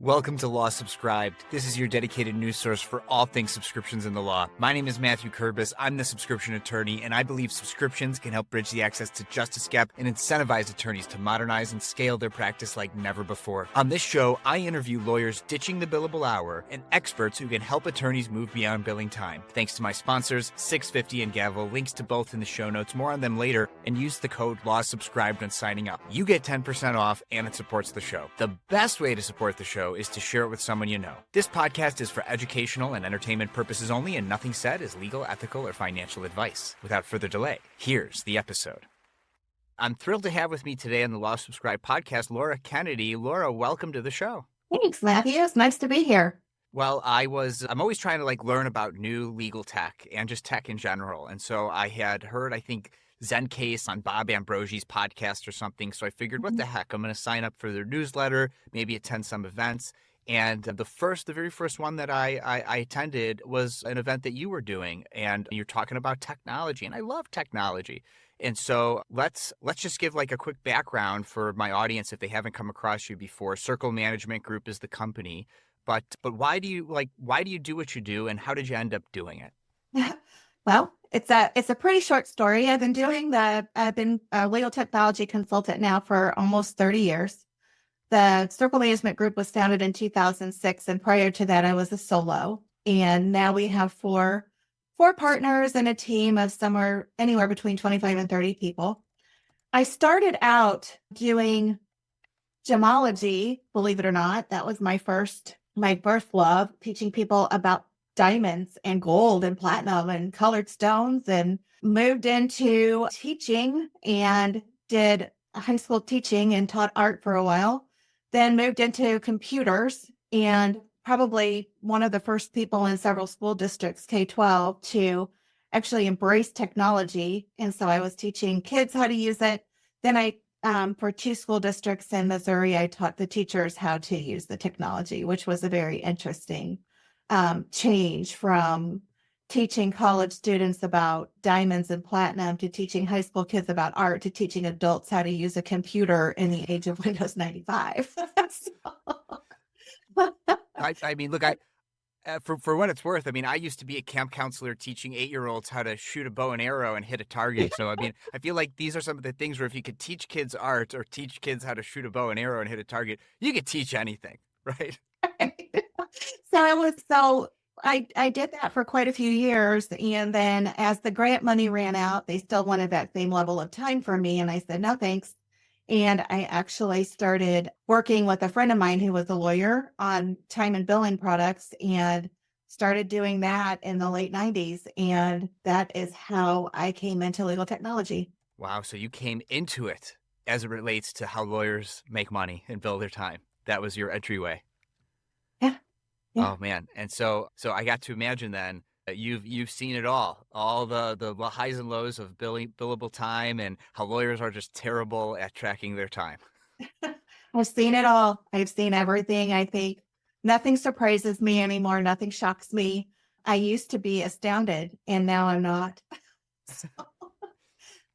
Welcome to Law Subscribed. This is your dedicated news source for all things subscriptions in the law. My name is Matthew Kurbis. I'm the subscription attorney, and I believe subscriptions can help bridge the access to justice gap and incentivize attorneys to modernize and scale their practice like never before. On this show, I interview lawyers ditching the billable hour and experts who can help attorneys move beyond billing time. Thanks to my sponsors, 650 and Gavel. Links to both in the show notes. More on them later, and use the code LAWSubscribed when signing up. You get 10% off, and it supports the show. The best way to support the show is to share it with someone you know. This podcast is for educational and entertainment purposes only, and nothing said is legal, ethical, or financial advice. Without further delay, here's the episode. I'm thrilled to have with me today on the Law Subscribe podcast, Laura Kennedy. Laura, welcome to the show. Thanks, Matthew. It's nice to be here. Well, I'm always trying to learn about new legal tech and just tech in general. And so I had heard, I think, Zencase on Bob Ambrosi's podcast or something. So I figured, what the heck? I'm going to sign up for their newsletter, maybe attend some events. And the very first one that I attended was an event that you were doing, and you're talking about technology, and I love technology. And so let's just give a quick background for my audience if they haven't come across you before. Circle Management Group is the company, but why do you do what you do, and how did you end up doing it? Well, it's a pretty short story. I've been a legal technology consultant now for almost 30 years. The Circle Management Group was founded in 2006, and prior to that, I was a solo. And now we have four partners and a team of anywhere between 25 and 30 people. I started out doing gemology, believe it or not. That was my birth love, teaching people about diamonds and gold and platinum and colored stones, and moved into teaching and did high school teaching and taught art for a while. Then moved into computers, and probably one of the first people in several school districts, K-12, to actually embrace technology. And so I was teaching kids how to use it. Then for 2 school districts in Missouri, I taught the teachers how to use the technology, which was a very interesting change from teaching college students about diamonds and platinum to teaching high school kids about art to teaching adults how to use a computer in the age of Windows 95. I mean, look, for what it's worth, I mean, I used to be a camp counselor teaching 8-year-olds how to shoot a bow and arrow and hit a target. So, I mean, I feel like these are some of the things where if you could teach kids art or teach kids how to shoot a bow and arrow and hit a target, you could teach anything, right? I did that for quite a few years. And then as the grant money ran out, they still wanted that same level of time from me. And I said, no, thanks. And I actually started working with a friend of mine who was a lawyer on time and billing products, and started doing that in the late 90s. And that is how I came into legal technology. Wow. So you came into it as it relates to how lawyers make money and bill their time. That was your entryway. Yeah. Oh man. And so I got to imagine then that you've seen it all the highs and lows of billable time, and how lawyers are just terrible at tracking their time. I've seen it all. I've seen everything. I think nothing surprises me anymore. Nothing shocks me. I used to be astounded, and now I'm not. So,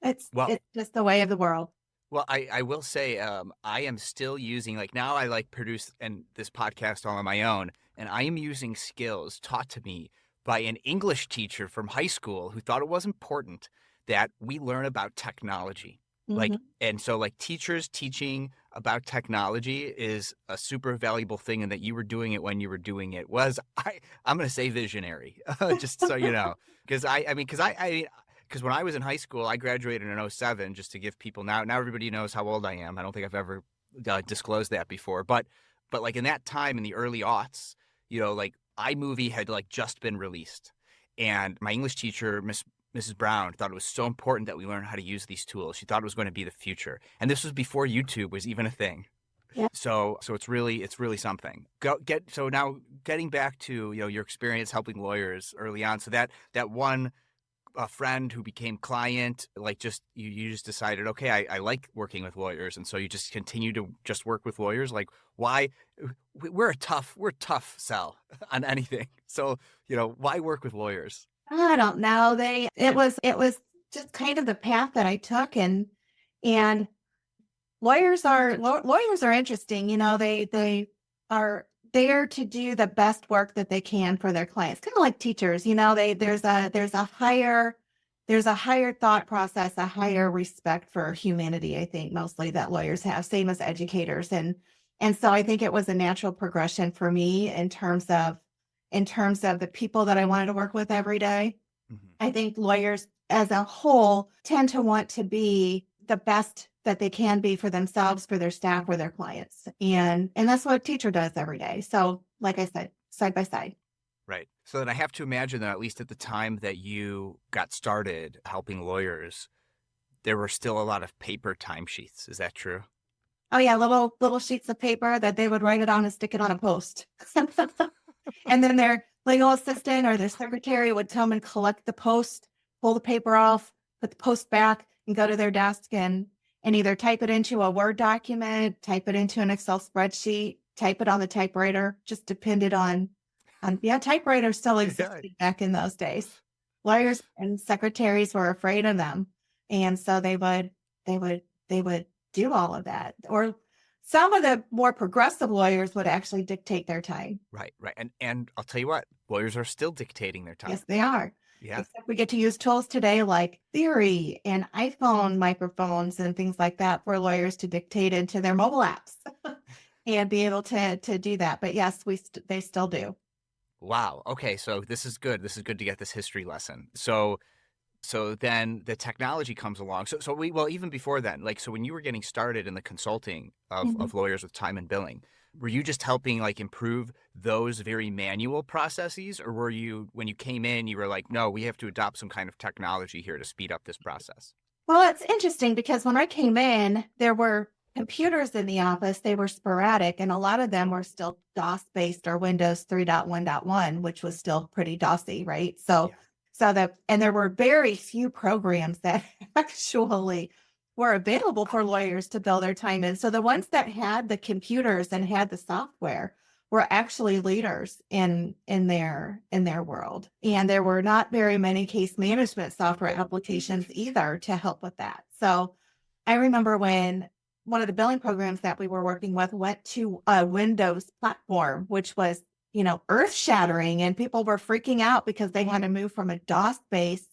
it's just the way of the world. Well, I will say I am still using, now I produce this podcast all on my own, and I am using skills taught to me by an English teacher from high school who thought it was important that we learn about technology. Mm-hmm. And so teachers teaching about technology is a super valuable thing, and that you were doing it when you were doing it was, I'm going to say visionary, just so you know, because because when I was in high school, I graduated in 2007, just to give people now everybody knows how old I am. I don't think I've ever disclosed that before, but in that time in the early aughts, iMovie had just been released, and my English teacher, Mrs. Brown, thought it was so important that we learn how to use these tools. She thought it was going to be the future, and this was before YouTube was even a thing. Yeah. So it's really something. So now getting back to your experience helping lawyers early on. So that one friend who became client, you just decided, okay, I like working with lawyers, and so you just continue to just work with lawyers. Why? We're a tough sell on anything. So why work with lawyers? I don't know. It was just kind of the path that I took, and lawyers are interesting. They are there to do the best work that they can for their clients. Kind of like teachers, you know, there's a higher thought process, a higher respect for humanity, I think mostly that lawyers have, same as educators. And so I think it was a natural progression for me in terms of the people that I wanted to work with every day. Mhm. I think lawyers as a whole tend to want to be the best that they can be for themselves, for their staff, for their clients. And that's what a teacher does every day. So like I said, side by side. Right. So then I have to imagine that at least at the time that you got started helping lawyers, there were still a lot of paper timesheets. Is that true? Oh yeah, little sheets of paper that they would write it on and stick it on a post. And then their legal assistant or their secretary would come and collect the post, pull the paper off, put the post back, and go to their desk and either type it into a Word document, type it into an Excel spreadsheet, type it on the typewriter. Just depended on yeah, typewriters still Yeah. existed back in those days. Lawyers and secretaries were afraid of them, and so they would do all of that. Or some of the more progressive lawyers would actually dictate their time. Right, right. And I'll tell you what, lawyers are still dictating their time. Yes, they are. Yeah. Except we get to use tools today like Theory and iPhone microphones and things like that for lawyers to dictate into their mobile apps and be able to do that. But yes, they still do. Wow. Okay, so this is good. This is good to get this history lesson. So then the technology comes along. So we well even before then, like so when you were getting started in the consulting Mhm. of lawyers with time and billing, were you just helping like improve those very manual processes, or were you when you came in you were like, no, we have to adopt some kind of technology here to speed up this process? Well, it's interesting because when I came in, there were computers in the office. They were sporadic, and a lot of them were still DOS based or Windows 3.1.1, which was still pretty DOSy, right? Yeah. And there were very few programs that actually were available for lawyers to bill their time in. So the ones that had the computers and had the software were actually leaders in their world. And there were not very many case management software applications either to help with that. So I remember when one of the billing programs that we were working with went to a Windows platform, which was, earth shattering, and people were freaking out because they had to move from a DOS based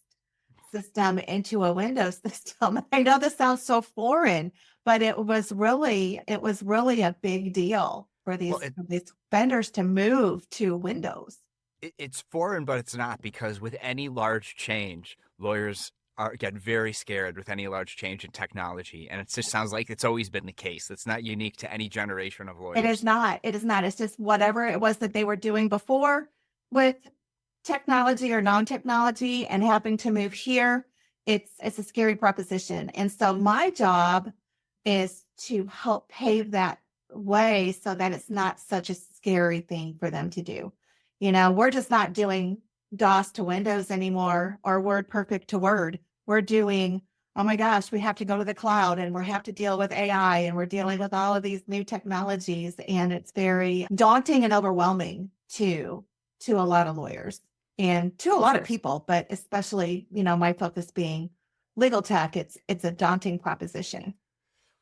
system into a Windows system. I know this sounds so foreign, but it was really a big deal for Well, these vendors to move to Windows. it's foreign, but it's not because with any large change, lawyers get very scared with any large change in technology, and it just sounds like it's always been the case. It's not unique to any generation of It is lawyers. not. It is not. It's just whatever it was that they were doing before with technology or non-technology and having to move here. It's a scary proposition. And so my job is to help pave that way so that it's not such a scary thing for them to do. We're just not doing DOS to Windows anymore or Word Perfect to Word. We're doing, oh my gosh, we have to go to the cloud and we have to deal with AI and we're dealing with all of these new technologies. And it's very daunting and overwhelming to a lot of lawyers and to a lot of people, but especially, my focus being legal tech, it's a daunting proposition.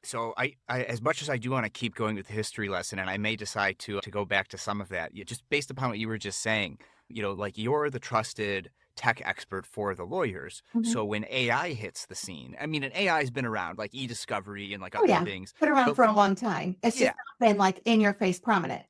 So I as much as I do want to keep going with the history lesson, and I may decide to go back to some of that, just based upon what you were just saying, like you're the trusted tech expert for the lawyers. Mhm. So when AI hits the scene, I mean, and AI has been around, like e-discovery and like Oh other yeah, things, been around but for a long time. It's just yeah, not been like in your face prominent.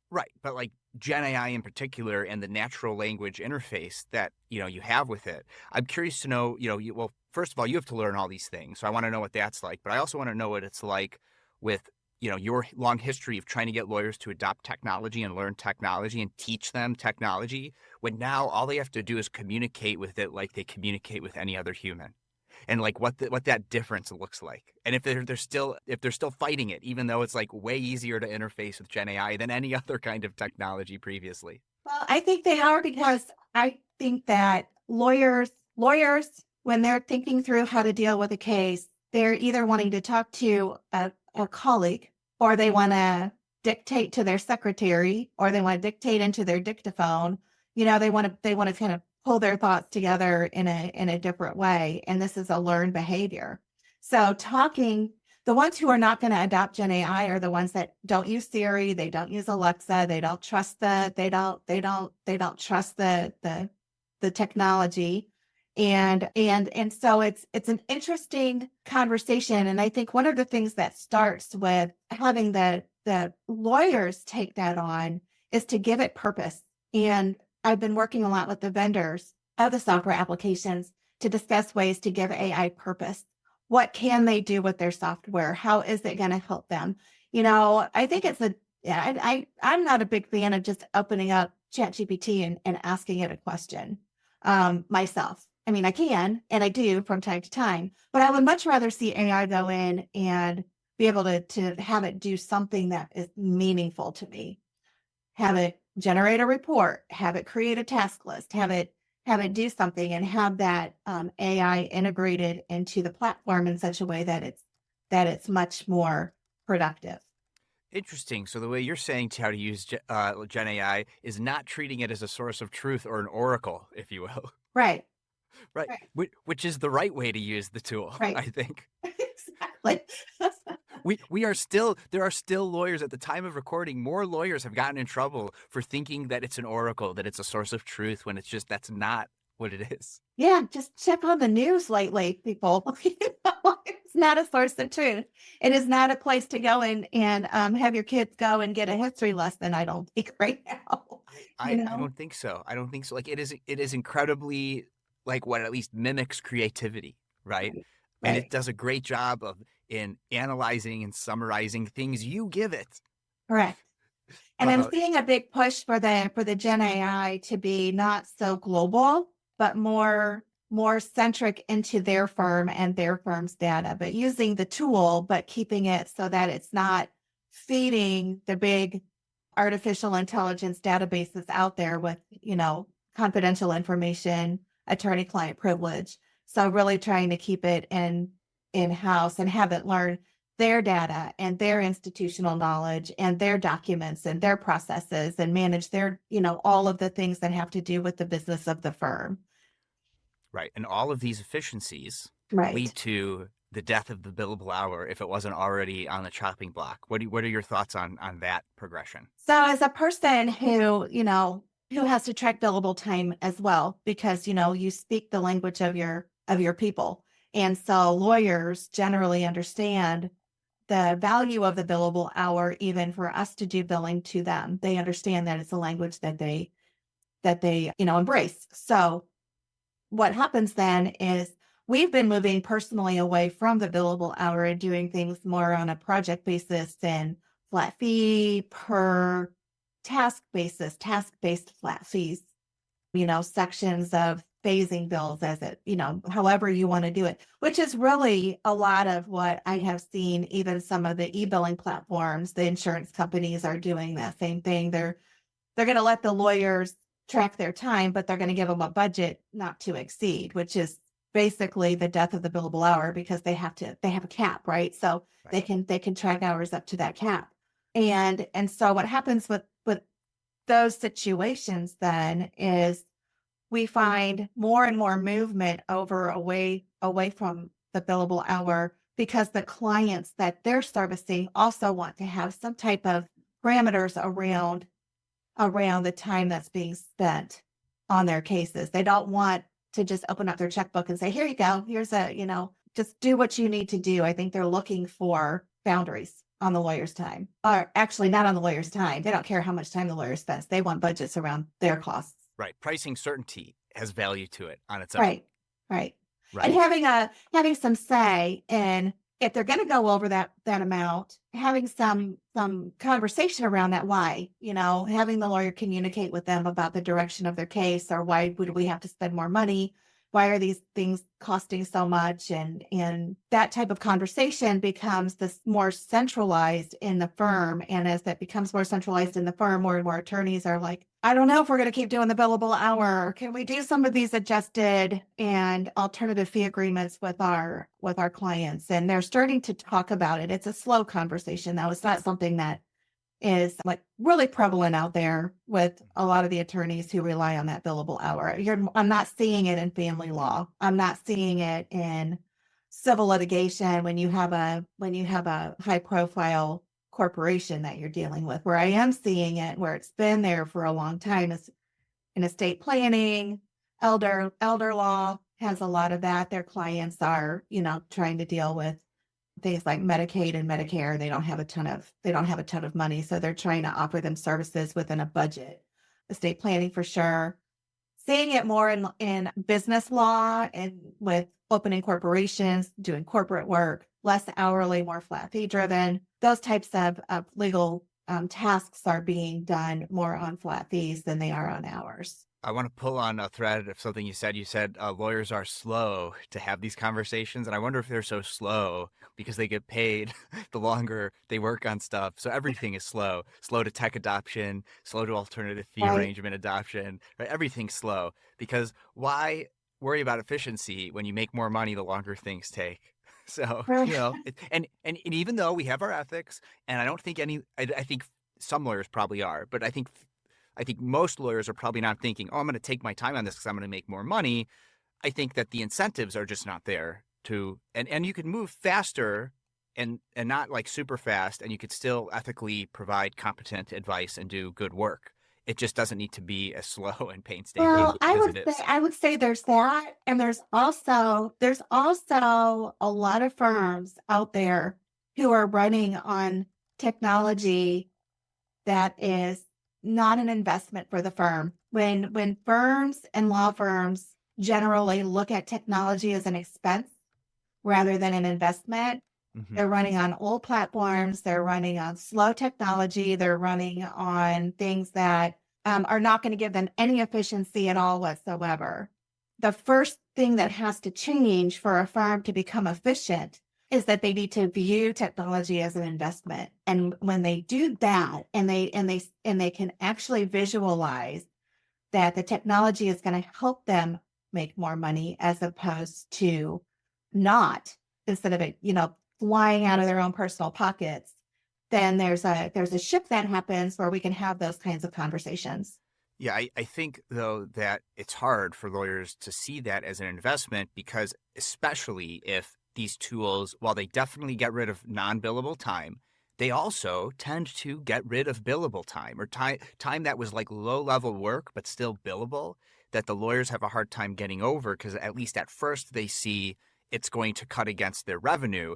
right. But like Gen AI in particular and the natural language interface that, you have with it. I'm curious to know, well, first of all, you have to learn all these things. So I want to know what that's like, but I also want to know what it's like with, your long history of trying to get lawyers to adopt technology and learn technology and teach them technology when now all they have to do is communicate with it like they communicate with any other human. And like what that difference looks like, and if they're still fighting it, even though it's like way easier to interface with Gen AI than any other kind of technology previously. Well, I think they are because I think that lawyers, when they're thinking through how to deal with a case, they're either wanting to talk to a colleague or they want to dictate to their secretary or they want to dictate into their dictaphone. They want to kind of pull their thoughts together in a different way. And this is a learned behavior. So The ones who are not going to adopt Gen AI are the ones that don't use Siri, they don't use Alexa, they don't trust they don't trust the technology. And so it's an interesting conversation. And I think one of the things that starts with having the lawyers take that on is to give it purpose. And I've been working a lot with the vendors of the software applications to discuss ways to give AI purpose. What can they do with their software? How is it going to help them? I think I'm not a big fan of just opening up ChatGPT and asking it a question myself. I mean, I can, and I do from time to time, but I would much rather see AI go in and be able to have it do something that is meaningful to me. Have it generate a report, have it create a task list, have it do something, and have that AI integrated into the platform in such a way that it's much more productive. Interesting. So the way you're saying how to use Gen AI is not treating it as a source of truth or an oracle, if you will. Right. Right. Right. Which is the right way to use the tool, Right. I think. Exactly. There are still lawyers at the time of recording. More lawyers have gotten in trouble for thinking that it's an oracle, that it's a source of truth, when that's not what it is. Yeah, just check on the news lately, people. It's not a source of truth. It is not a place to go and have your kids go and get a history lesson, I don't think, right now. I don't think so. I don't think so. Like it is incredibly like what at least mimics creativity, right? Right. And it Right. does a great job of in analyzing and summarizing things you give it. Correct. And I'm Uh, seeing a big push for the Gen AI to be not so global, but more centric into their firm and their firm's data, but using the tool, but keeping it so that it's not feeding the big artificial intelligence databases out there with, confidential information, attorney-client privilege. So really trying to keep it in-house and have it learn their data and their institutional knowledge and their documents and their processes and manage their, all of the things that have to do with the business of the firm. right. And all of these efficiencies Right. lead to the death of the billable hour if it wasn't already on the chopping block. What are your thoughts on that progression? So as a person who has to track billable time as well, because, you speak the language of your people. And so lawyers generally understand the value of the billable hour, even for us to do billing to them. They understand that it's a language that they embrace. So what happens then is we've been moving personally away from the billable hour and doing things more on a project basis and flat fee per task basis, task-based flat fees, sections of phasing bills as it, however you want to do it, which is really a lot of what I have seen. Even some of the e-billing platforms, the insurance companies are doing that same thing. They're going to let the lawyers track their time, but they're going to give them a budget not to exceed, which is basically the death of the billable hour because they have a cap, right? So Right. they can track hours up to that cap. And so what happens with those situations then is we find more and more movement away from the billable hour because the clients that they're servicing also want to have some type of parameters around the time that's being spent on their cases. They don't want to just open up their checkbook and say, here you go, here's just do what you need to do. I think they're looking for boundaries on the lawyer's time, or actually not on the lawyer's time. They don't care how much time the lawyer spends. They want budgets around their costs. Right. Pricing certainty has value to it on its own. Right. And having some say in if they're going to go over that amount, having some conversation around that, why, having the lawyer communicate with them about the direction of their case, or why would we have to spend more money? Why are these things costing so much? And that type of conversation becomes this more centralized in the firm. And as that becomes more centralized in the firm, more and more attorneys are like, I don't know if we're going to keep doing the billable hour. Can we do some of these adjusted and alternative fee agreements with our clients? And they're starting to talk about it. It's a slow conversation, though. It's not something that is like really prevalent out there with a lot of the attorneys who rely on that billable hour. I'm not seeing it in family law. I'm not seeing it in civil litigation when you have a high profile corporation that you're dealing with. Where I am seeing it, where it's been there for a long time, is in estate planning, elder law has a lot of that. Their clients are, trying to deal with things like Medicaid and Medicare. They don't have a ton of money, so they're trying to offer them services within a budget. Estate planning for sure. Seeing it more in business law and with opening corporations, doing corporate work, less hourly, more flat fee driven. Those types of legal tasks are being done more on flat fees than they are on hours. I want to pull on a thread of something you said. You said lawyers are slow to have these conversations. And I wonder if they're so slow because they get paid the longer they work on stuff. So everything is slow to tech adoption, slow to alternative fee Right. arrangement adoption, right? Everything's slow because why worry about efficiency when you make more money the longer things take? So, Right. and even though we have our ethics, and I don't think I think some lawyers probably are, but I think most lawyers are probably not thinking, oh, I'm going to take my time on this because I'm going to make more money. I think that the incentives are just not there and you can move faster and not like super fast, and you could still ethically provide competent advice and do good work. It just doesn't need to be as slow and painstaking Well, as it is. I would say there's that, and there's also a lot of firms out there who are running on technology that is not an investment for the firm. When firms and law firms generally look at technology as an expense rather than an investment, they're running on old platforms, they're running on slow technology, they're running on things that are not going to give them any efficiency at all whatsoever. The first thing that has to change for a firm to become efficient is that they need to view technology as an investment. And when they do that, and they can actually visualize that the technology is going to help them make more money as opposed to not, instead of it, flying out of their own personal pockets, then there's a shift that happens where we can have those kinds of conversations. Yeah, I think, though, that it's hard for lawyers to see that as an investment because especially if these tools, while they definitely get rid of non-billable time, they also tend to get rid of billable time or time that was like low-level work but still billable, that the lawyers have a hard time getting over because at least at first they see it's going to cut against their revenue.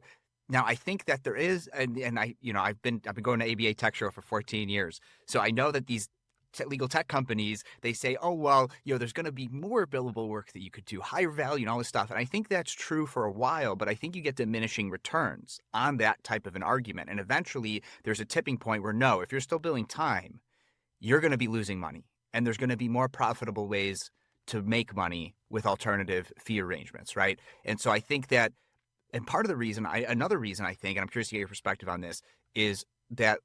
Now, I think that there is, and I've been going to ABA Tech Show for 14 years, so I know that these legal tech companies, they say, oh, well, there's going to be more billable work that you could do, higher value and all this stuff. And I think that's true for a while, but I think you get diminishing returns on that type of an argument. And eventually there's a tipping point where no, if you're still billing time, you're going to be losing money. And there's going to be more profitable ways to make money with alternative fee arrangements, right? And so I think that, and part of the reason, another reason I think, and I'm curious to get your perspective on this, is that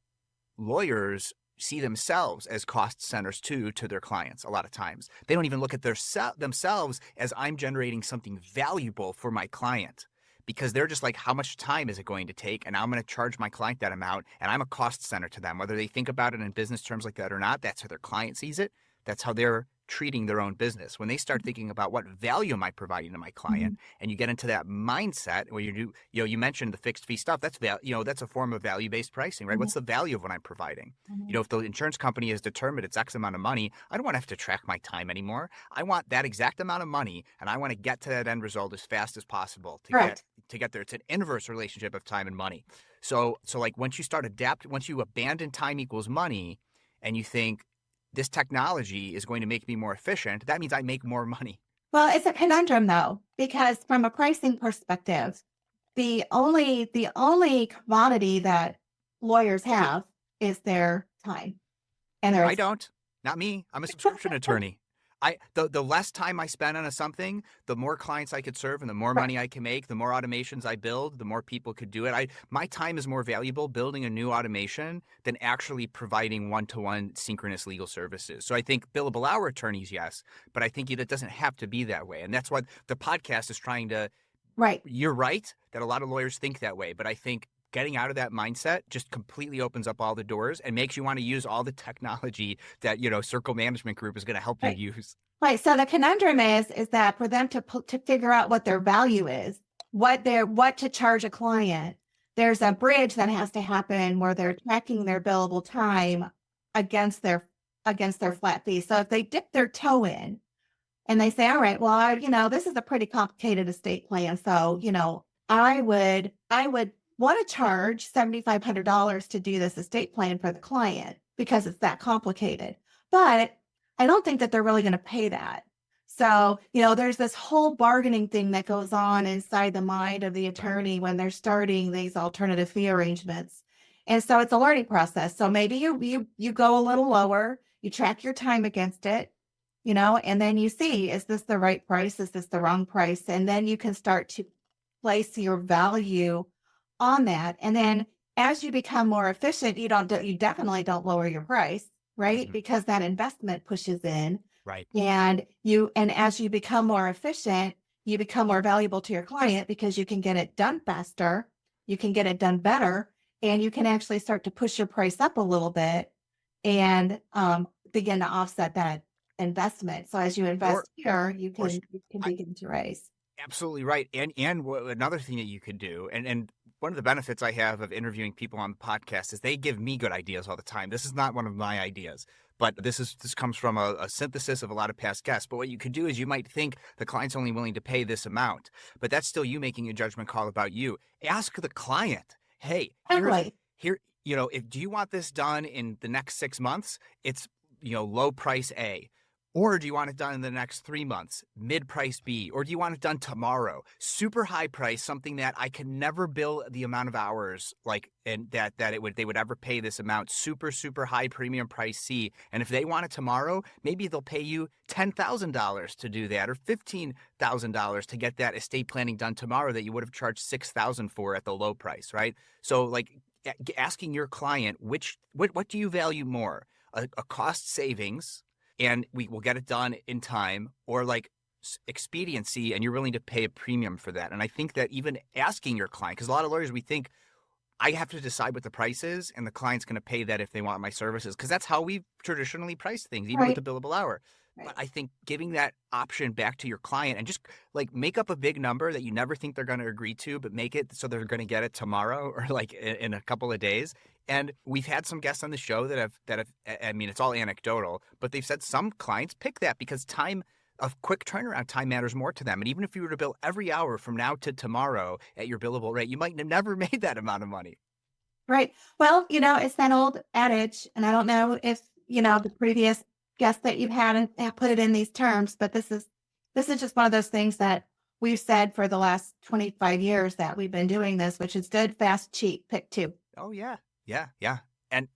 lawyers see themselves as cost centers to their clients. A lot of times they don't even look at themselves as I'm generating something valuable for my client, because they're just like, how much time is it going to take? And I'm going to charge my client that amount. And I'm a cost center to them, whether they think about it in business terms like that or not. That's how their client sees it. That's how they're treating their own business. When they start thinking about what value am I providing to my client, and you get into that mindset where you mentioned the fixed fee stuff, that's that's a form of value-based pricing, right? What's the value of what I'm providing? If the insurance company has determined it's X amount of money, I don't want to have to track my time anymore. I want that exact amount of money, and I want to get to that end result as fast as possible to get there. It's an inverse relationship of time and money. So like once you abandon time equals money, and you think this technology is going to make me more efficient, that means I make more money. Well, it's a conundrum though, because from a pricing perspective, the only commodity that lawyers have is their time. And I don't. Not me. I'm a subscription attorney. The less time I spend on something, the more clients I could serve and the more money I can make, the more automations I build, the more people could do it. My time is more valuable building a new automation than actually providing one-to-one synchronous legal services. So I think billable hour attorneys, yes, but I think it doesn't have to be that way. And that's what the podcast is trying to. Right. You're right that a lot of lawyers think that way, but I think getting out of that mindset just completely opens up all the doors and makes you want to use all the technology that, Circle Management Group is going to help you use. Right. So the conundrum is that for them to figure out what their value is, what to charge a client. There's a bridge that has to happen where they're tracking their billable time against their flat fee. So if they dip their toe in and they say, all right, well, this is a pretty complicated estate plan. So, I would want to charge $7,500 to do this estate plan for the client because it's that complicated. But I don't think that they're really going to pay that. So, there's this whole bargaining thing that goes on inside the mind of the attorney when they're starting these alternative fee arrangements. And so it's a learning process. So maybe you go a little lower, you track your time against it, and then you see, is this the right price? Is this the wrong price? And then you can start to place your value on that. And then as you become more efficient, you definitely don't lower your price, right? Mhm. Because that investment pushes in. Right. And as you become more efficient, you become more valuable to your client because you can get it done faster, you can get it done better, and you can actually start to push your price up a little bit and begin to offset that investment. So as you Or, invest here, or you can begin to raise. absolutely right. And another thing that you could do, and one of the benefits I have of interviewing people on the podcast is they give me good ideas all the time. This is not one of my ideas, but this comes from a synthesis of a lot of past guests. But what you could do is you might think the client's only willing to pay this amount, but that's still you making a judgment call about you. Ask the client, hey, Totally. here, if do you want this done in the next 6 months? It's low price A. Or do you want it done in the next 3 months, mid price B? Or do you want it done tomorrow, super high price, something that I can never bill the amount of hours and that they would ever pay this amount, super, super high premium price C. And if they want it tomorrow, maybe they'll pay you $10,000 to do that or $15,000 to get that estate planning done tomorrow that you would have charged $6,000 for at the low price, right? So asking your client, what do you value more? A cost savings, and we will get it done in time, or expediency, and you're willing to pay a premium for that. And I think that even asking your client, because a lot of lawyers, we think I have to decide what the price is, and the client's going to pay that if they want my services, because that's how we've traditionally priced things, even with Right. the billable hour. Right. But I think giving that option back to your client and just make up a big number that you never think they're going to agree to, but make it so they're going to get it tomorrow or in a couple of days. And we've had some guests on the show that have, I mean, it's all anecdotal, but they've said some clients pick that because a quick turnaround time matters more to them. And even if you were to bill every hour from now to tomorrow at your billable rate, you might have never made that amount of money. Right. Well, it's that old adage, and I don't know if, the previous guests that you've had have put it in these terms, but this is just one of those things that we've said for the last 25 years that we've been doing this, which is good, fast, cheap, pick two. Oh, yeah. Yeah. Yeah. And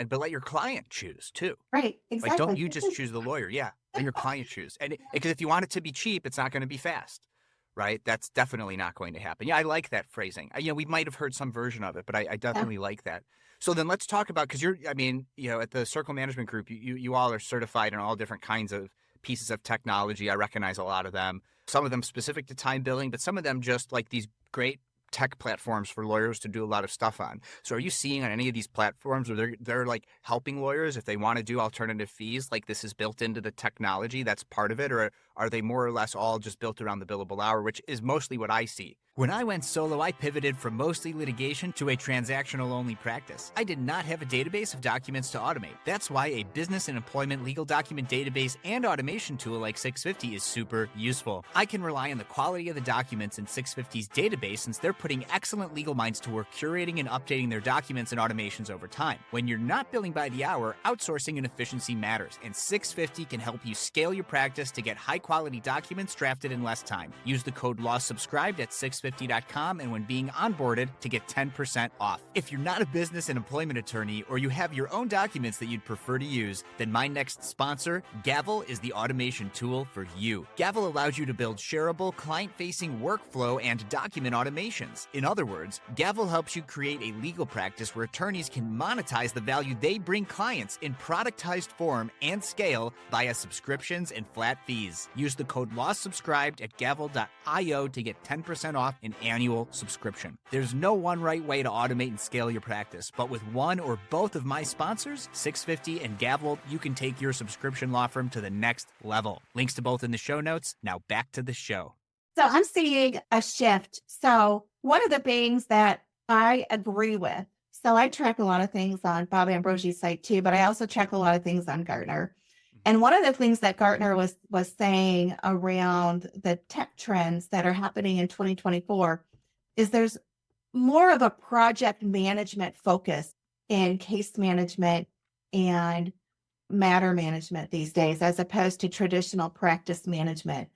but let your client choose too. Right. Exactly. Don't you just choose the lawyer. Yeah. Let your client choose. And because if you want it to be cheap, it's not going to be fast. Right? That's definitely not going to happen. Yeah, I like that phrasing. We might have heard some version of it, but I definitely like that. So then let's talk about, because at the Circle Management Group, you all are certified in all different kinds of pieces of technology. I recognize a lot of them, some of them specific to time billing, but some of them just like these great tech platforms for lawyers to do a lot of stuff on. So are you seeing on any of these platforms where they're helping lawyers if they want to do alternative fees, like this is built into the technology, that's part of it? Or are they more or less all just built around the billable hour, which is mostly what I see? When I went solo, I pivoted from mostly litigation to a transactional-only practice. I did not have a database of documents to automate. That's why a business and employment legal document database and automation tool like 650 is super useful. I can rely on the quality of the documents in 650's database since they're putting excellent legal minds to work curating and updating their documents and automations over time. When you're not billing by the hour, outsourcing and efficiency matters, and 650 can help you scale your practice to get high-quality documents drafted in less time. Use the code LAWSUBSCRIBED at 650.com and when being onboarded to get 10% off. If you're not a business and employment attorney or you have your own documents that you'd prefer to use, then my next sponsor, Gavel, is the automation tool for you. Gavel allows you to build shareable, client-facing workflow and document automations. In other words, Gavel helps you create a legal practice where attorneys can monetize the value they bring clients in productized form and scale via subscriptions and flat fees. Use the code LAWSUBSCRIBED at gavel.io to get 10% off an annual subscription. There's no one right way to automate and scale your practice, but with one or both of my sponsors, 650 and Gavel, you can take your subscription law firm to the next level. Links to both in the show notes. Now back to the show. So I'm seeing a shift. So one of the things that I agree with, so I track a lot of things on Bob Ambrosie's site too, but I also track a lot of things on Gartner. And one of the things that Gartner was saying around the tech trends that are happening in 2024 is there's more of a project management focus in case management and matter management these days, as opposed to traditional practice management.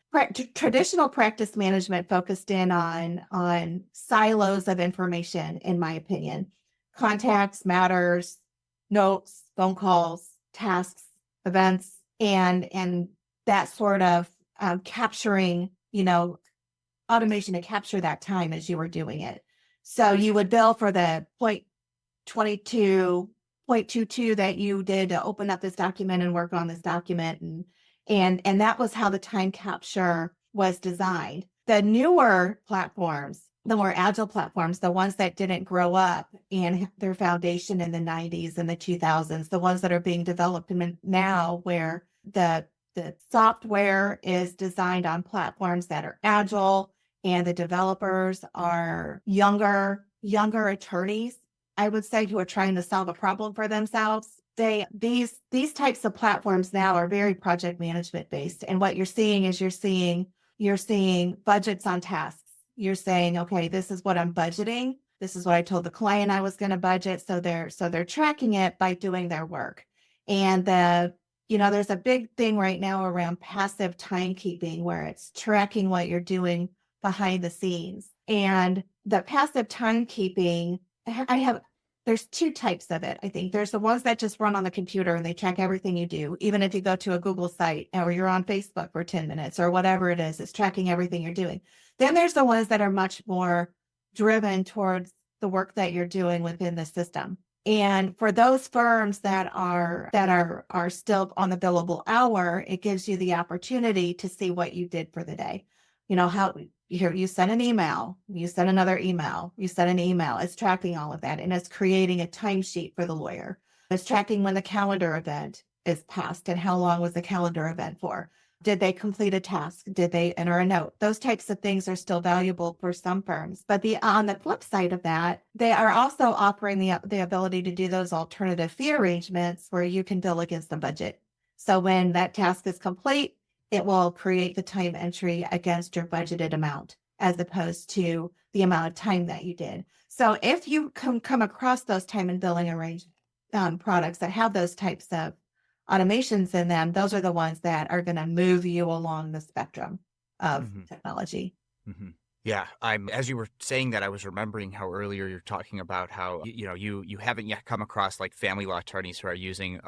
Traditional practice management focused in on silos of information, in my opinion, contacts, matters, notes, phone calls, tasks, events, and that sort of capturing, automation to capture that time as you were doing it. So you would bill for the 0.22 that you did to open up this document and work on this document. And that was how the time capture was designed. The newer platforms, the more agile platforms, the ones that didn't grow up and their foundation in the 90s and the 2000s, the ones that are being developed now where the software is designed on platforms that are agile and the developers are younger attorneys, I would say, who are trying to solve a problem for themselves. These types of platforms now are very project management based. And what you're seeing is you're seeing budgets on tasks. You're saying, okay, this is what I'm budgeting. This is what I told the client I was going to budget. So they're tracking it by doing their work. And there's a big thing right now around passive timekeeping where it's tracking what you're doing behind the scenes. And the passive timekeeping, there's two types of it. I think there's the ones that just run on the computer and they track everything you do. Even if you go to a Google site or you're on Facebook for 10 minutes or whatever it is, it's tracking everything you're doing. Then there's the ones that are much more driven towards the work that you're doing within the system. And for those firms that are still on the billable hour, it gives you the opportunity to see what you did for the day. How you sent an email, you sent another email, you sent an email. It's tracking all of that, and it's creating a timesheet for the lawyer. It's tracking when the calendar event is passed and how long was the calendar event for. Did they complete a task? Did they enter a note? Those types of things are still valuable for some firms. But on the flip side of that, they are also offering the ability to do those alternative fee arrangements where you can bill against the budget. So when that task is complete, it will create the time entry against your budgeted amount as opposed to the amount of time that you did. So if you come across those time and billing arrangement products that have those types of automations in them, those are the ones that are going to move you along the spectrum of technology. Mm-hmm. Yeah, as you were saying that, I was remembering how earlier you're talking about how you haven't yet come across like family law attorneys who are using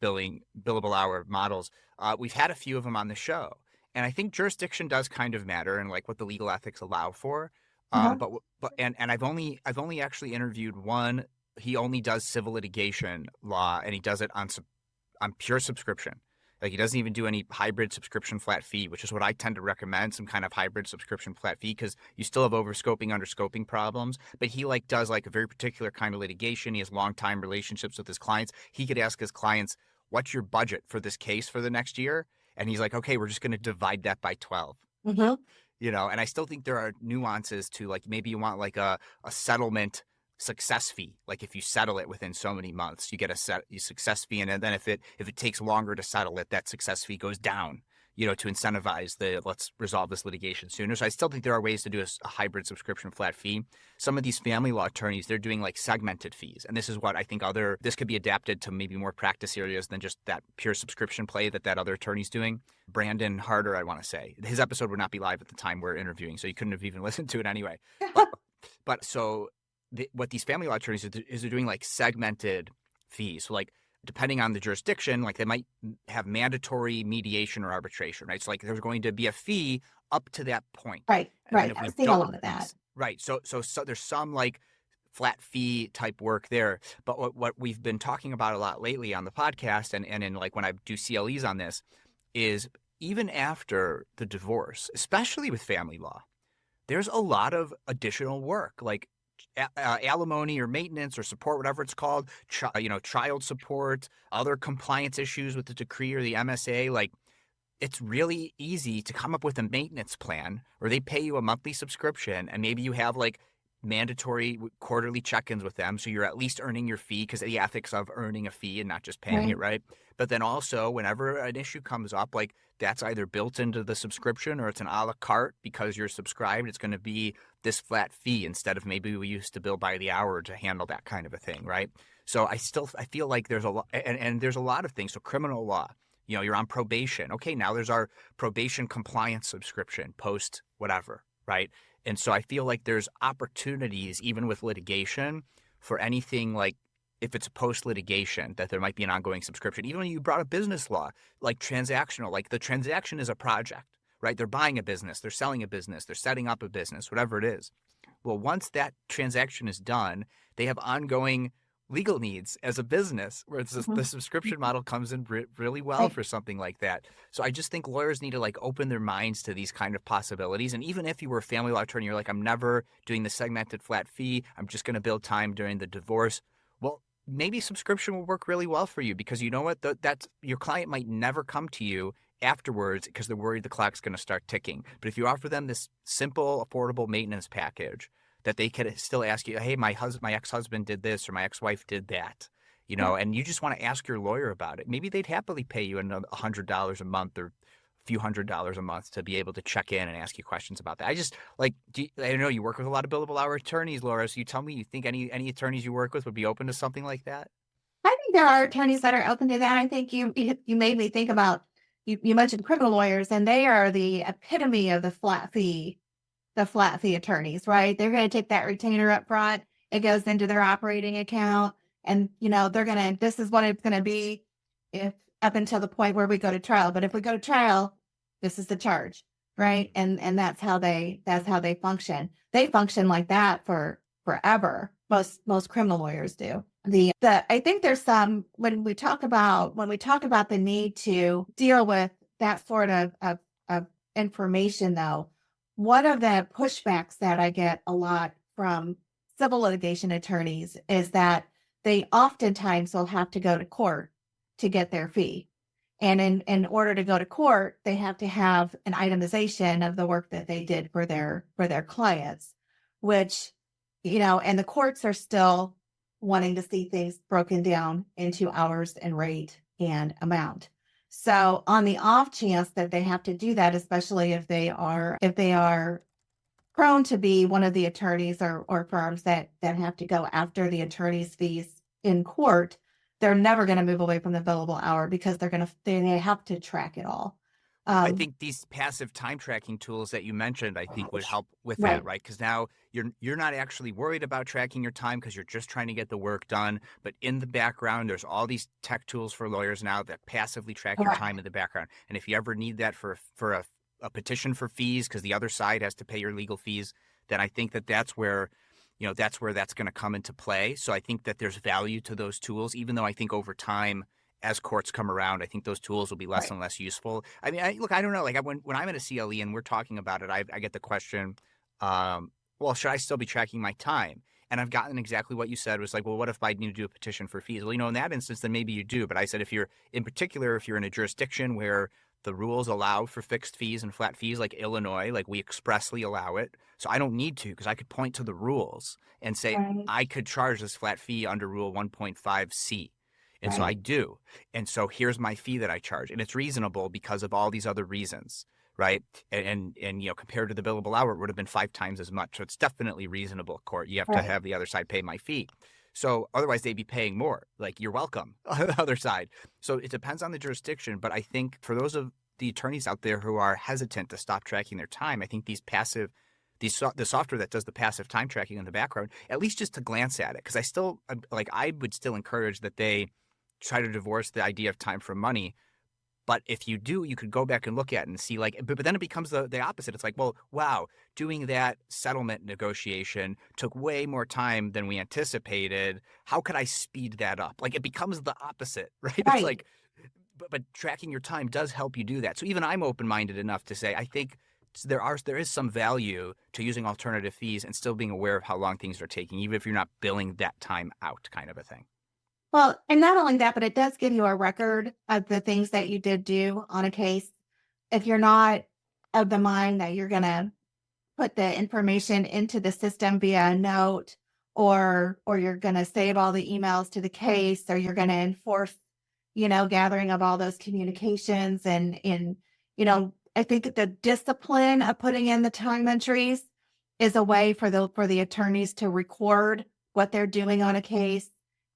billable hour models. We've had a few of them on the show, and I think jurisdiction does kind of matter and like what the legal ethics allow for. But I've only actually interviewed one. He only does civil litigation law, and he does it on pure subscription. Like he doesn't even do any hybrid subscription flat fee, which is what I tend to recommend, some kind of hybrid subscription flat fee, because you still have overscoping, underscoping problems. But he does a very particular kind of litigation. He has long time relationships with his clients. He could ask his clients, what's your budget for this case for the next year? And he's like, okay, we're just going to divide that by 12. Mm-hmm. And I still think there are nuances to maybe you want a settlement success fee. Like if you settle it within so many months, you get a success fee. And then if it takes longer to settle it, that success fee goes down, to incentivize let's resolve this litigation sooner. So I still think there are ways to do a hybrid subscription flat fee. Some of these family law attorneys, they're doing segmented fees. And this is what I think this could be adapted to maybe more practice areas than just that pure subscription play that other attorney's doing. Brandon Harder, I want to say. His episode would not be live at the time we're interviewing, so you couldn't have even listened to it anyway. But so what these family law attorneys is they're doing segmented fees. So depending on the jurisdiction, they might have mandatory mediation or arbitration, right? So there's going to be a fee up to that point. Right. I've seen a lot of that. Right. So there's some flat fee type work there. But what we've been talking about a lot lately on the podcast and in when I do CLEs on this is even after the divorce, especially with family law, there's a lot of additional work, alimony or maintenance or support, whatever it's called, child support, other compliance issues with the decree or the MSA. it's really easy to come up with a maintenance plan where they pay you a monthly subscription and maybe you have like mandatory quarterly check-ins with them. So you're at least earning your fee because of the ethics of earning a fee and not just paying it, Right. right? But then also whenever an issue comes up, like that's either built into the subscription or it's an a la carte because you're subscribed. It's going to be this flat fee instead of maybe we used to bill by the hour to handle that kind of a thing, right? So I feel like there's a lot, and there's a lot of things. So criminal law, you're on probation. Okay, now there's our probation compliance subscription post whatever, right? And so I feel like there's opportunities even with litigation for anything like if it's a post litigation that there might be an ongoing subscription. Even when you brought up business law, like transactional, like the transaction is a project, right? They're buying a business, they're selling a business, they're setting up a business, whatever it is. Well, once that transaction is done, they have ongoing legal needs as a business where the Mhm. subscription model comes in really well Right. for something like that. So I just think lawyers need to like open their minds to these kind of possibilities. And even if you were a family law attorney, you're like, I'm never doing the segmented flat fee. I'm just going to build time during the divorce. Well, maybe subscription will work really well for you because you know what? That's your client might never come to you afterwards because they're worried the clock's going to start ticking. But if you offer them this simple, affordable maintenance package, that they could still ask you, hey, my ex-husband did this or my ex-wife did that, Yeah. and you just want to ask your lawyer about it. Maybe they'd happily pay you another $100 a month or a few $100s a month to be able to check in and ask you questions about that. I just like, I know you work with a lot of billable hour attorneys, Laura. So you tell me, you think any attorneys you work with would be open to something like that? I think there are attorneys that are open to that. I think you made me think about you mentioned criminal lawyers, and they are the epitome of the flat fee attorneys, right? They're going to take that retainer up front. It goes into their operating account, and they're going to. This is what it's going to be if up until the point where we go to trial. But if we go to trial, this is the charge, right? And that's how they function. They function like that for forever. Most criminal lawyers do. The I think there's some when we talk about the need to deal with that sort of information though, one of the pushbacks that I get a lot from civil litigation attorneys is that they oftentimes will have to go to court to get their fee. And in order to go to court, they have to have an itemization of the work that they did for their clients, which, and the courts are still wanting to see things broken down into hours and rate and amount. So on the off chance that they have to do that, especially if they are prone to be one of the attorneys or firms that have to go after the attorney's fees in court, they're never going to move away from the billable hour because they have to track it all. I Um, think these passive time tracking tools that you mentioned, I think would help with that, right, right? Because now you're not actually worried about tracking your time because you're just trying to get the work done. But in the background, there's all these tech tools for lawyers now that passively track your time correct, in the background. And if you ever need that for a petition for fees because the other side has to pay your legal fees, then I think that's where that's going to come into play. So I think that there's value to those tools, even though I think over time as courts come around, I think those tools will be less right, and less useful. I mean, look, I don't know. Like when I'm at a CLE and we're talking about it, I get the question, well, should I still be tracking my time? And I've gotten exactly what you said was like, well, what if I need to do a petition for fees? Well, in that instance, then maybe you do. But I said, if you're in a jurisdiction where the rules allow for fixed fees and flat fees, like Illinois, like we expressly allow it. So I don't need to because I could point to the rules and say, right, I could charge this flat fee under Rule 1.5C. And so I right, do. And so here's my fee that I charge. And it's reasonable because of all these other reasons, right? And compared to the billable hour, it would have been 5 times as much. So it's definitely reasonable, court. You have to right, have the other side pay my fee. So otherwise they'd be paying more. Like you're welcome on the other side. So it depends on the jurisdiction. But I think for those of the attorneys out there who are hesitant to stop tracking their time, I think the software that does the passive time tracking in the background, at least just to glance at it, because I would still encourage that they try to divorce the idea of time from money. But if you do, you could go back and look at it and see but then it becomes the opposite. It's like, well, wow, doing that settlement negotiation took way more time than we anticipated. How could I speed that up? Like it becomes the opposite, right? It's right. like, but tracking your time does help you do that. So even I'm open-minded enough to say, I think there is some value to using alternative fees and still being aware of how long things are taking, even if you're not billing that time out kind of a thing. Well, and not only that, but it does give you a record of the things that you did do on a case. if you're not of the mind that you're going to put the information into the system via a note, or you're going to save all the emails to the case, or you're going to enforce, gathering of all those communications, and I think the discipline of putting in the time entries is a way for the attorneys to record what they're doing on a case,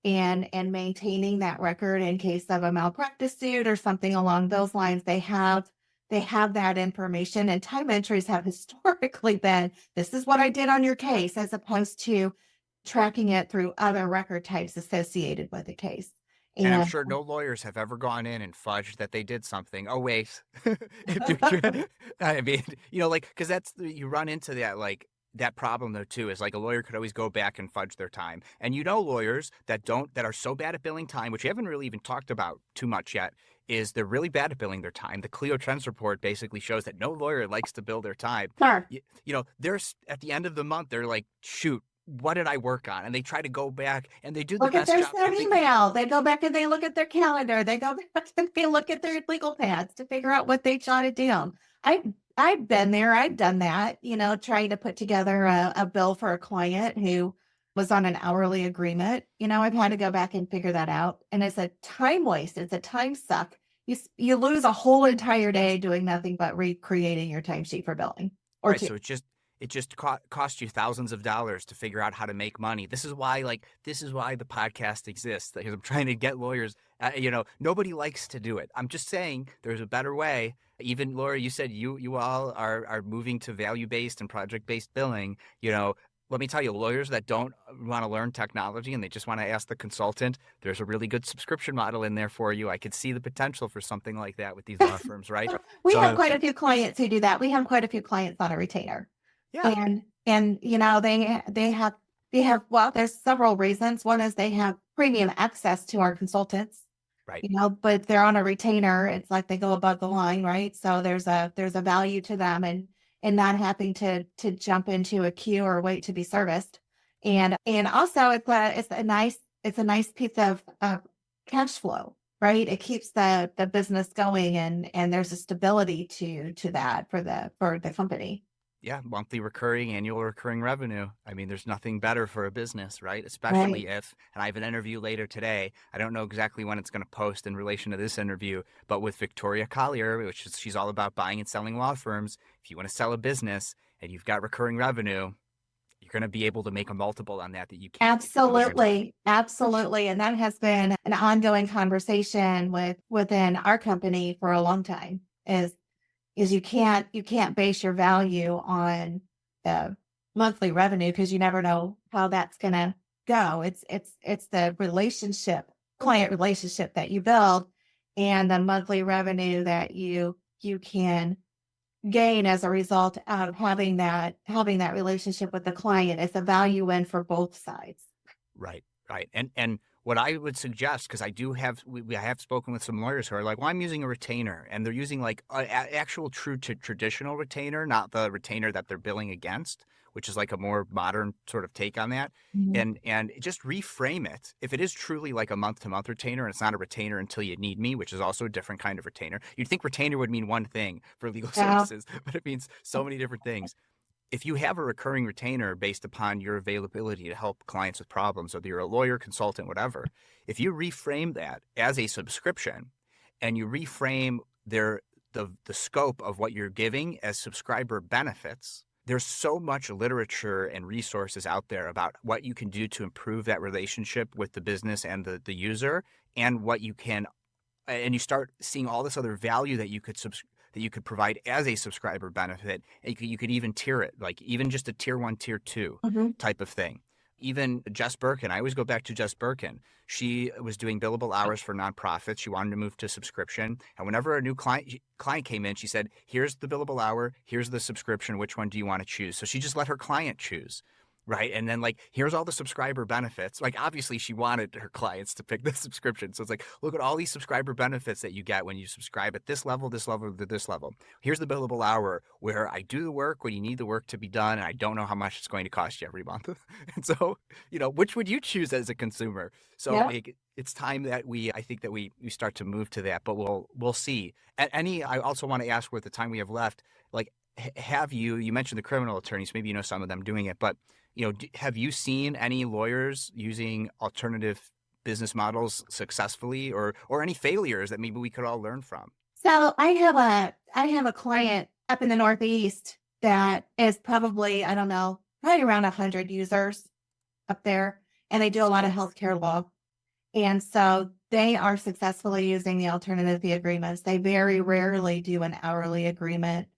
and maintaining that record in case of a malpractice suit or something along those lines. They have that information, and time entries have historically been, this is what I did on your case, as opposed to tracking it through other record types associated with the case. And I'm And sure no lawyers have ever gone in and fudged that they did something. Oh, wait. I mean, like, because you run into that, like, that problem though too, is like a lawyer could always go back and fudge their time. And lawyers that are so bad at billing time, which we haven't really even talked about too much yet, is they're really bad at billing their time. The Clio Trends report basically shows that no lawyer likes to bill their time. sure. They're at the end of the month, they're like, shoot, what did I work on? And they try to go back and they do the Look at best their job. sent email. They go back and they look at their calendar. They go back and they look at their legal pads to figure out what they jotted down. I've been there. I've done that, trying to put together a bill for a client who was on an hourly agreement. I've had to go back and figure that out. And it's a time waste. It's a time suck. You lose a whole entire day doing nothing but recreating your timesheet for billing. Or Right, so it just cost you thousands of dollars to figure out how to make money. This is why the podcast exists, because I'm trying to get lawyers. Nobody likes to do it. I'm just saying there's a better way. Even Laura, you said you all are moving to value-based and project-based billing. Let me tell you, lawyers that don't want to learn technology and they just want to ask the consultant, there's a really good subscription model in there for you. I could see the potential for something like that with these law firms, right? we have quite a few clients who do that. We have quite a few clients on a retainer. Yeah. And they have, well, there's several reasons. One is they have premium access to our consultants, Right. but they're on a retainer. It's like they go above the line, right? So there's a value to them, and not having to jump into a queue or wait to be serviced. And also it's a nice piece of cash flow, right? It keeps the business going, and there's a stability to that for the company. Yeah, annual recurring revenue. I mean, there's nothing better for a business, right? Especially if, and I have an interview later today. I don't know exactly when it's going to post in relation to this interview, but with Victoria Collier, she's all about buying and selling law firms. If you want to sell a business and you've got recurring revenue, you're going to be able to make a multiple on that you can't. Absolutely. And that has been an ongoing conversation within our company for a long time, is you can't base your value on the monthly revenue, because you never know how that's going to go. It's the client relationship that you build, and the monthly revenue that you can gain as a result of having that relationship with the client. Is a value in for both sides. Right. And what I would suggest, because I have spoken with some lawyers who are like, well, I'm using a retainer, and they're using like an actual true traditional retainer, not the retainer that they're billing against, which is like a more modern sort of take on that. Mm-hmm. And just reframe it. If it is truly like a month-to-month retainer, and it's not a retainer until you need me, which is also a different kind of retainer. You'd think retainer would mean one thing for legal services, but it means so many different things. If you have a recurring retainer based upon your availability to help clients with problems, whether you're a lawyer, consultant, whatever, if you reframe that as a subscription, and you reframe the scope of what you're giving as subscriber benefits, there's so much literature and resources out there about what you can do to improve that relationship with the business and the user, and what you can, and you start seeing all this other value that you could provide as a subscriber benefit. You could even tier it, like even just a tier 1, tier 2 type of thing. Even Jess Birkin, I always go back to Jess Birkin. She was doing billable hours for nonprofits. She wanted to move to subscription. And whenever a new client came in, she said, here's the billable hour, here's the subscription. Which one do you want to choose? So she just let her client choose. Right. And then like, here's all the subscriber benefits. Like, obviously she wanted her clients to pick the subscription. So it's like, look at all these subscriber benefits that you get when you subscribe at this level, this level, this level. Here's the billable hour where I do the work when you need the work to be done. And I don't know how much it's going to cost you every month. And so, which would you choose as a consumer? So Yeah. like, it's time that I think that we start to move to that, but we'll see. I also want to ask with the time we have left, like, have you mentioned the criminal attorneys, maybe some of them doing it, but have you seen any lawyers using alternative business models successfully, or any failures that maybe we could all learn from? So I have a client up in the Northeast that is probably, I don't know, probably around 100 users up there, and they do a lot of healthcare law. And so they are successfully using the alternative fee agreements. They very rarely do an hourly agreement.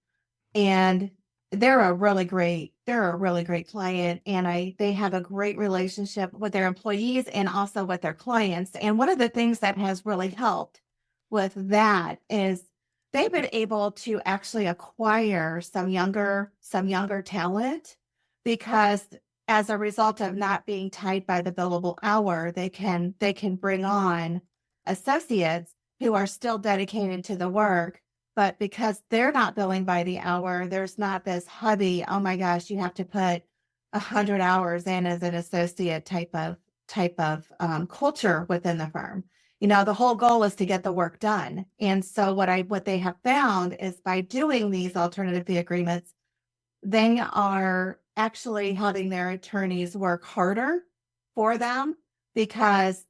And they're a really great client. And they have a great relationship with their employees and also with their clients. And one of the things that has really helped with that is they've been able to actually acquire some younger talent, because as a result of not being tied by the billable hour, they can bring on associates who are still dedicated to the work. But because they're not billing by the hour, there's not this heavy, oh my gosh, you have to put 100 hours in as an associate type of culture within the firm. The whole goal is to get the work done. And so what they have found is, by doing these alternative fee agreements, they are actually having their attorneys work harder for them, because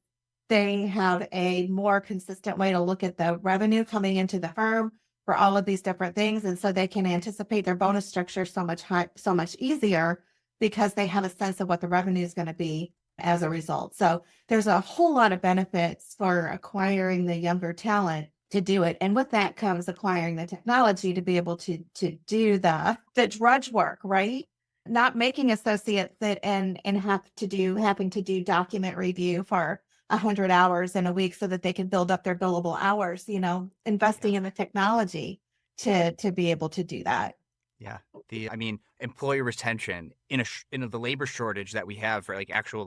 they have a more consistent way to look at the revenue coming into the firm for all of these different things. And so they can anticipate their bonus structure so much easier, because they have a sense of what the revenue is going to be as a result. So there's a whole lot of benefits for acquiring the younger talent to do it. And with that comes acquiring the technology to be able to do the drudge work, right? Not making associates sit and having to do document review for 100 hours in a week so that they can build up their billable hours, investing in the technology to be able to do that. Yeah. Employee retention in the labor shortage that we have for like actual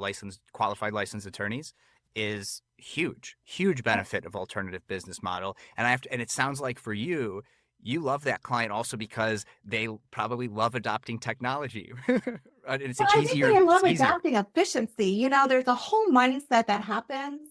qualified licensed attorneys is huge benefit of alternative business model. And it sounds like for you love that client also because they probably love adopting technology. And it's Well, I think easier. they love It's easier. adapting efficiency. There's a whole mindset that happens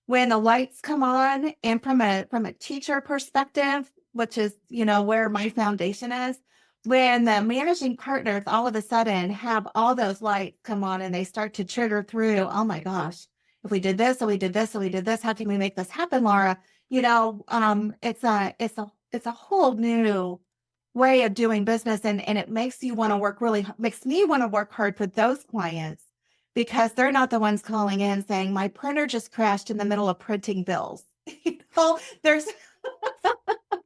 when the lights come on, and from a teacher perspective, which is, where my foundation is, when the managing partners all of a sudden have all those lights come on and they start to trigger through, oh my gosh, if we did this, and we did this, and we did this, how can we make this happen, Laura? It's a whole new way of doing business. And it makes me want to work hard for those clients, because they're not the ones calling in saying, my printer just crashed in the middle of printing bills. There's,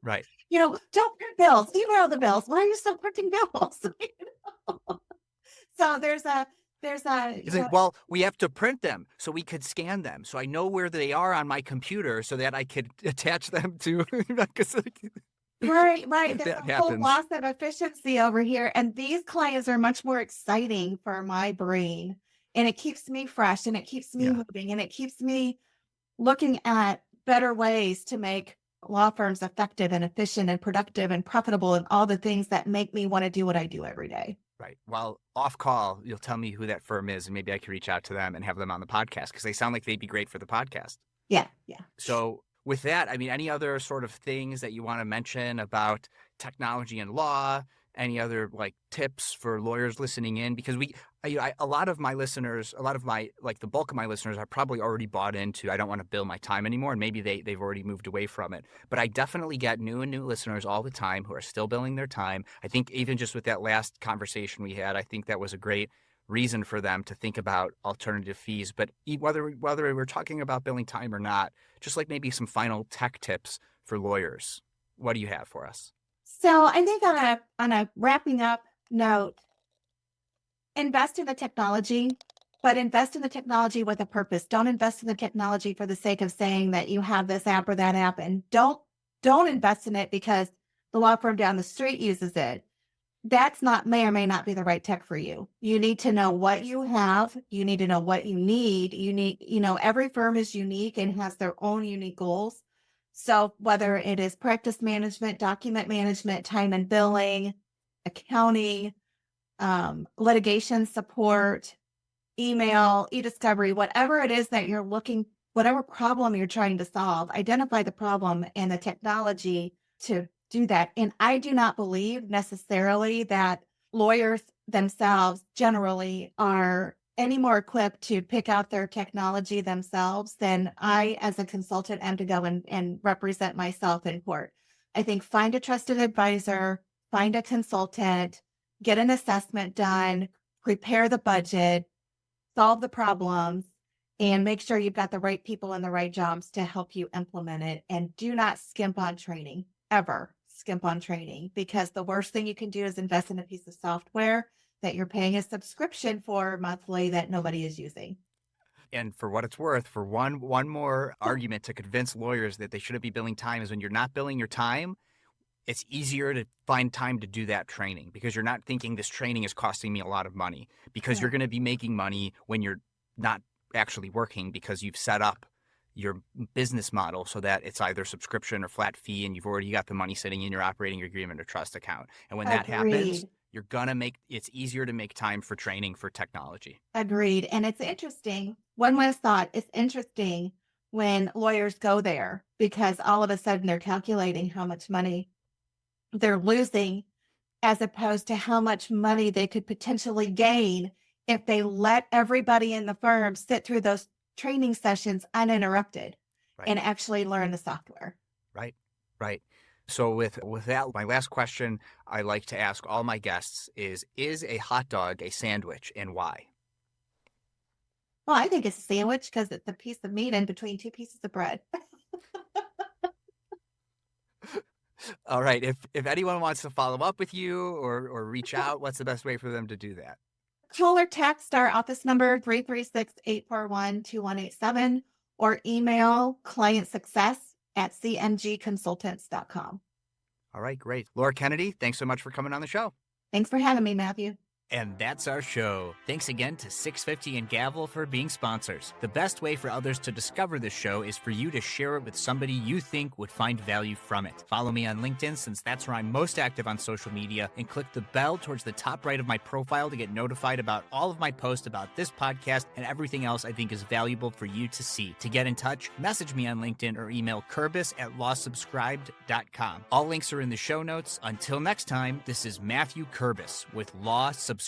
Right. don't print bills. Email the bills. Why are you still printing bills? So It's like, well, we have to print them so we could scan them. So I know where they are on my computer so that I could attach them to. Right. There's That a whole happens. loss of efficiency over here. And these clients are much more exciting for my brain. And it keeps me fresh, and it keeps me moving, and it keeps me looking at better ways to make law firms effective and efficient and productive and profitable, and all the things that make me want to do what I do every day. Right. Well, off call, you'll tell me who that firm is, and maybe I can reach out to them and have them on the podcast, because they sound like they'd be great for the podcast. Yeah. So with that, any other sort of things that you want to mention about technology and law? Any other like tips for lawyers listening in? Because a lot of my listeners, the bulk of my listeners are probably already bought into, I don't want to bill my time anymore. And maybe they've already moved away from it. But I definitely get new listeners all the time who are still billing their time. I think even just with that last conversation we had, I think that was a great reason for them to think about alternative fees. But whether we're talking about billing time or not, just like maybe some final tech tips for lawyers. What do you have for us? So I think on a wrapping up note, invest in the technology, but invest in the technology with a purpose. Don't invest in the technology for the sake of saying that you have this app or that app, and don't invest in it because the law firm down the street uses it. that's not may or may not be the right tech for you. You need to know what you have. You need to know what you need. Every firm is unique and has their own unique goals. So whether it is practice management, document management, time and billing, accounting, litigation support, email, e-discovery, whatever it is that you're looking, whatever problem you're trying to solve, identify the problem and the technology to do that. And I do not believe necessarily that lawyers themselves generally are any more equipped to pick out their technology themselves than I, as a consultant, am to go and represent myself in court. I think find a trusted advisor, find a consultant, get an assessment done, prepare the budget, solve the problems, and make sure you've got the right people in the right jobs to help you implement it. And do not skimp on training, ever skimp on training, because the worst thing you can do is invest in a piece of software that you're paying a subscription for monthly that nobody is using. And for what it's worth, for one more argument to convince lawyers that they shouldn't be billing time is when you're not billing your time, it's easier to find time to do that training because you're not thinking this training is costing me a lot of money, because you're going to be making money when you're not actually working, because you've set up your business model so that it's either subscription or flat fee, and you've already got the money sitting in your operating agreement or trust account. And when that happens, you're going to it's easier to make time for training for technology. Agreed. And it's interesting. One last thought. It's interesting when lawyers go there because all of a sudden they're calculating how much money they're losing as opposed to how much money they could potentially gain if they let everybody in the firm sit through those training sessions uninterrupted and actually learn the software. Right. So with that, my last question I like to ask all my guests is a hot dog a sandwich, and why? Well, I think it's a sandwich because it's a piece of meat in between two pieces of bread. All right. If anyone wants to follow up with you or reach out, what's the best way for them to do that? Call or text our office number 336-841-2187 or email clientsuccess@cmgconsultants.com. All right, great. Laura Kennedy, thanks so much for coming on the show. Thanks for having me, Matthew. And that's our show. Thanks again to 650 and Gavel for being sponsors. The best way for others to discover this show is for you to share it with somebody you think would find value from it. Follow me on LinkedIn, since that's where I'm most active on social media, and click the bell towards the top right of my profile to get notified about all of my posts about this podcast and everything else I think is valuable for you to see. To get in touch, message me on LinkedIn or email kurbis@lawsubscribed.com. All links are in the show notes. Until next time, this is Matthew Kurbis with Law Subscribed.